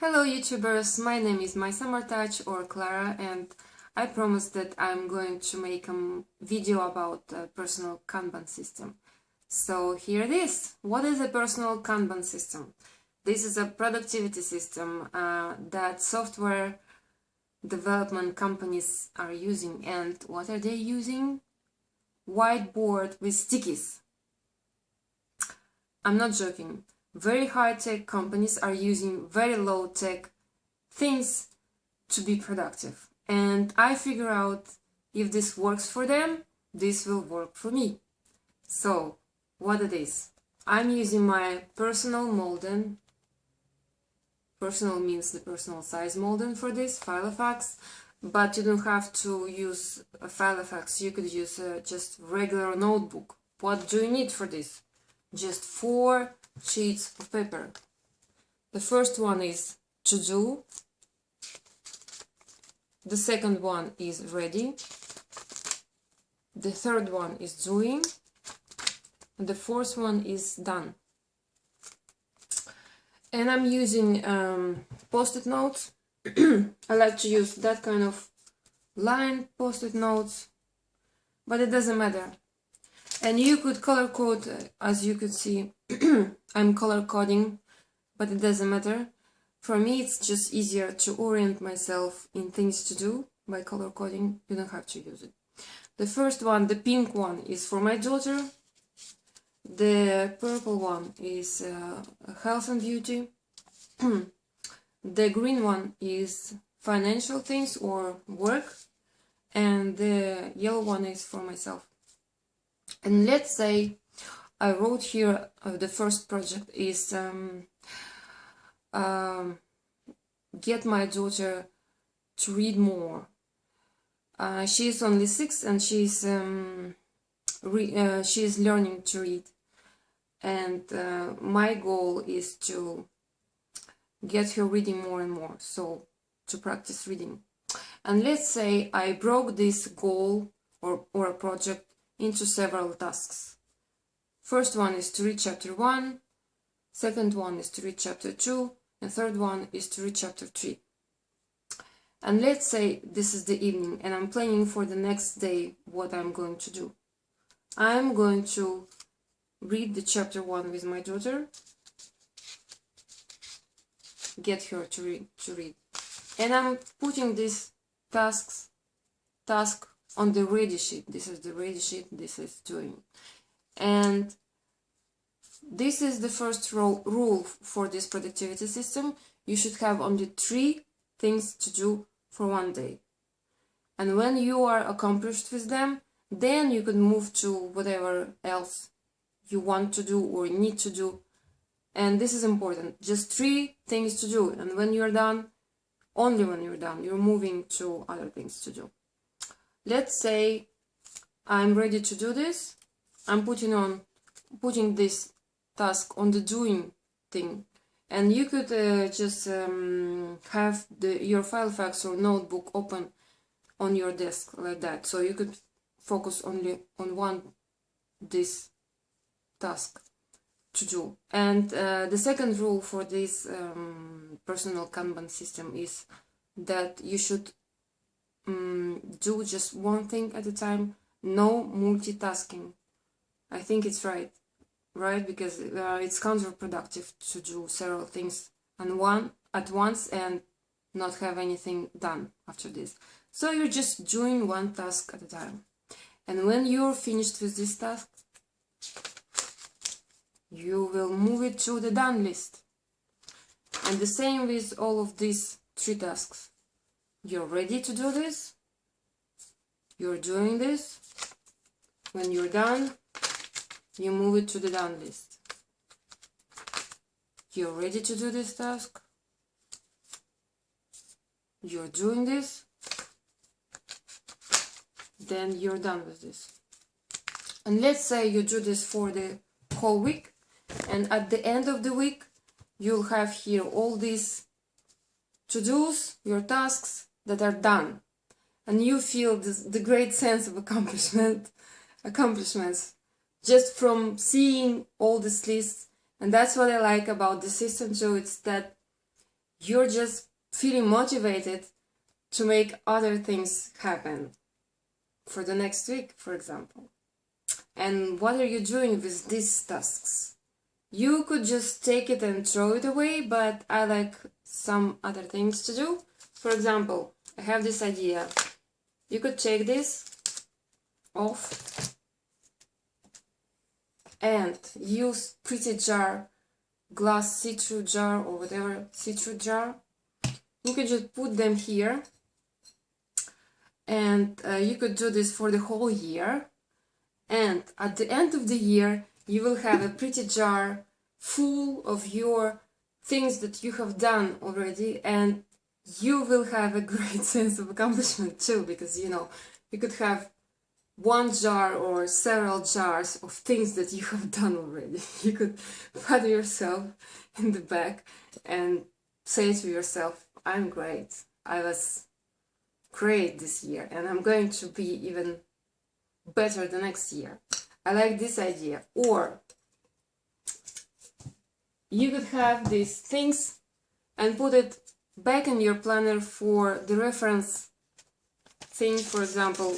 Hello YouTubers, my name is My Summer Touch or Clara, and I promised that I'm going to make a video about a personal Kanban system. So here it is. What is a personal Kanban system? This is a productivity system that software development companies are using. And what are they using? Whiteboard with stickies. I'm not joking. Very high-tech companies are using very low-tech things to be productive. And I figure out if this works for them, this will work for me. So, what it is? I'm using my personal Molden. Personal means the personal size Molden for this, Filofax. But you don't have to use a Filofax. You could use just regular notebook. What do you need for this? Just 4 sheets of paper. The first one is to do. The second one is ready. The third one is doing. And the fourth one is done. And I'm using post-it notes. I like to use that kind of line post-it notes, but it doesn't matter. And you could color code, as you could see. I'm color coding, but it doesn't matter. For me, it's just easier to orient myself in things to do by color coding. You don't have to use it. The first one, the pink one, is for my daughter. The purple one is health and beauty. The green one is financial things or work. And the yellow one is for myself. And let's say I wrote here the first project is get my daughter to read more. She is only 6 and she is learning to read. And my goal is to get her reading more and more, so to practice reading. And let's say I broke this goal or a project into several tasks. First one is to read chapter 1, second one is to read chapter 2, and third one is to read chapter 3. And let's say this is the evening and I'm planning for the next day what I'm going to do. I'm going to read the chapter 1 with my daughter, get her to read. And I'm putting this task on the ready sheet. This is the ready sheet, this is doing. And this is the first rule for this productivity system. You should have only 3 things to do for one day. And when you are accomplished with them, then you could move to whatever else you want to do or need to do. And this is important. Just 3 things to do. And when you're done, only when you're done, you're moving to other things to do. Let's say I'm ready to do this. I'm putting this task on the doing thing. And you could just have your Filofax or notebook open on your desk like that. So you could focus only on this task to do. And the second rule for this personal Kanban system is that you should do just one thing at a time, no multitasking. I think it's right, because it's counterproductive to do several things at once and not have anything done after this. So you're just doing one task at a time. And when you're finished with this task, you will move it to the done list. And the same with all of these 3 tasks. You're ready to do this. You're doing this. When you're done, you move it to the done list. You're ready to do this task. You're doing this. Then you're done with this. And let's say you do this for the whole week. And at the end of the week, you'll have here all these to-dos, your tasks that are done. And you feel the great sense of accomplishments just from seeing all these lists. And that's what I like about the system too. It's that you're just feeling motivated to make other things happen for the next week, for example. And what are you doing with these tasks? You could just take it and throw it away, but I like some other things to do. For example, I have this idea. You could take this off and use pretty jar, glass see-through jar or whatever, see-through jar. You could just put them here, and you could do this for the whole year. And at the end of the year, you will have a pretty jar full of your things that you have done already, and you will have a great sense of accomplishment too, because you know, you could have one jar or several jars of things that you have done already. You could pat yourself in the back and say to yourself, I'm great, I was great this year, and I'm going to be even better the next year. I like this idea. Or you could have these things and put it back in your planner for the reference thing. For example,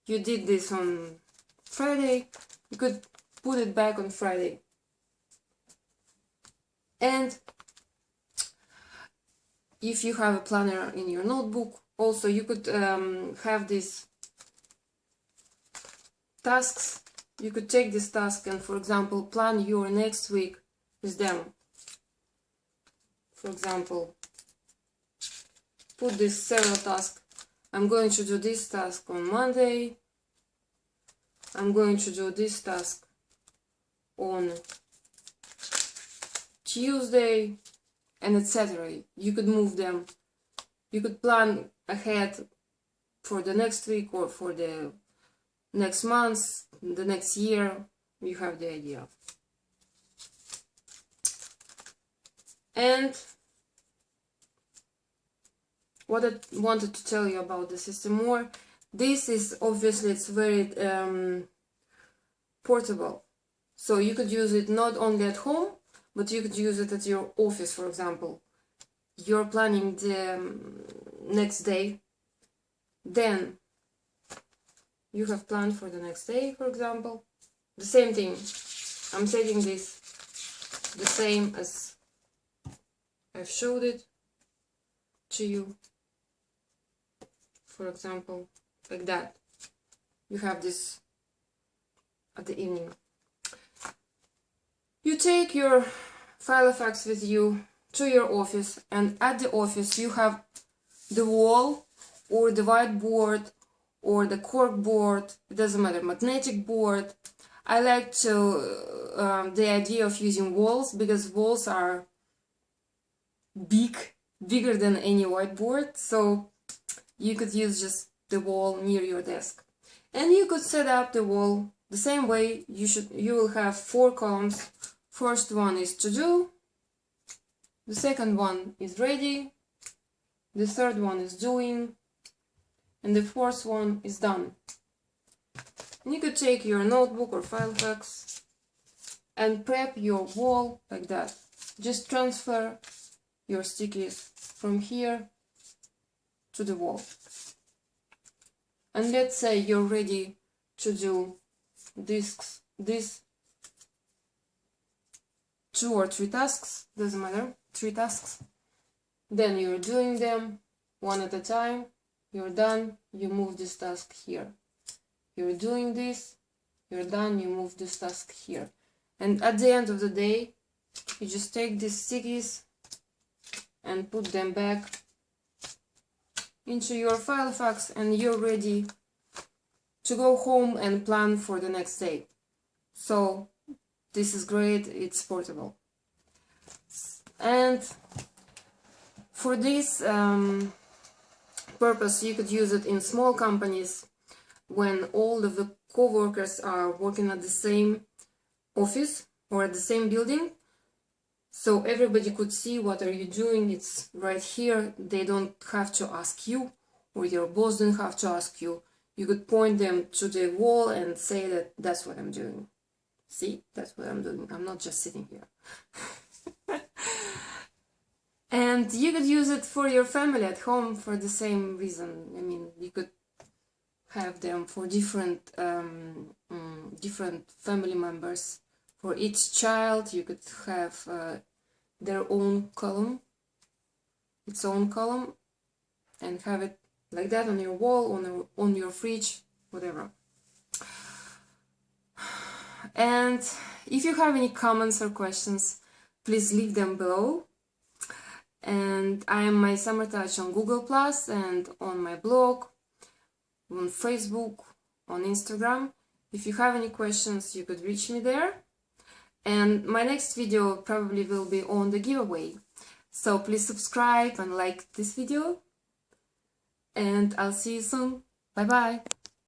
you did this on Friday, you could put it back on Friday. And if you have a planner in your notebook, also you could have these tasks. You could take this task and, for example, plan your next week with them. For example, put this several task. I'm going to do this task on Monday. I'm going to do this task on Tuesday, and etc. You could move them. You could plan ahead for the next week or for the next month, the next year. You have the idea. And what I wanted to tell you about the system more, this is obviously, it's very portable. So you could use it not only at home, but you could use it at your office. For example, you're planning the next day, then you have planned for the next day, for example. The same thing, I'm setting this the same as I've showed it to you. For example, like that. You have this at the evening. You take your Filofax with you to your office, and at the office you have the wall or the whiteboard or the cork board, it doesn't matter, magnetic board. I like to the idea of using walls, because walls are bigger than any whiteboard, so you could use just the wall near your desk. And you could set up the wall the same way. You will have 4 columns. First one is to do, the second one is ready, the third one is doing, and the fourth one is done. And you could take your notebook or Filofax and prep your wall like that. Just transfer your stickies from here to the wall. And let's say you're ready to do these 2 or 3 tasks, doesn't matter, 3 tasks. Then you're doing them one at a time, you're done, you move this task here. You're doing this, you're done, you move this task here. And at the end of the day, you just take these stickies and put them back into your Filofax, and you're ready to go home and plan for the next day. So this is great, it's portable. And for this purpose, you could use it in small companies when all of the co-workers are working at the same office or at the same building. So everybody could see what are you doing, it's right here. They don't have to ask you, or your boss don't have to ask you. You could point them to the wall and say that that's what I'm doing. See, that's what I'm doing. I'm not just sitting here. And you could use it for your family at home for the same reason. I mean, you could have them for different different family members. For each child, you could have their own column, its own column, and have it like that on your wall, on your fridge, whatever. And if you have any comments or questions, please leave them below. And I am my Summer Touch on Google Plus and on my blog, on Facebook, on Instagram. If you have any questions, you could reach me there. And my next video probably will be on the giveaway. So please subscribe and like this video. And I'll see you soon. Bye bye.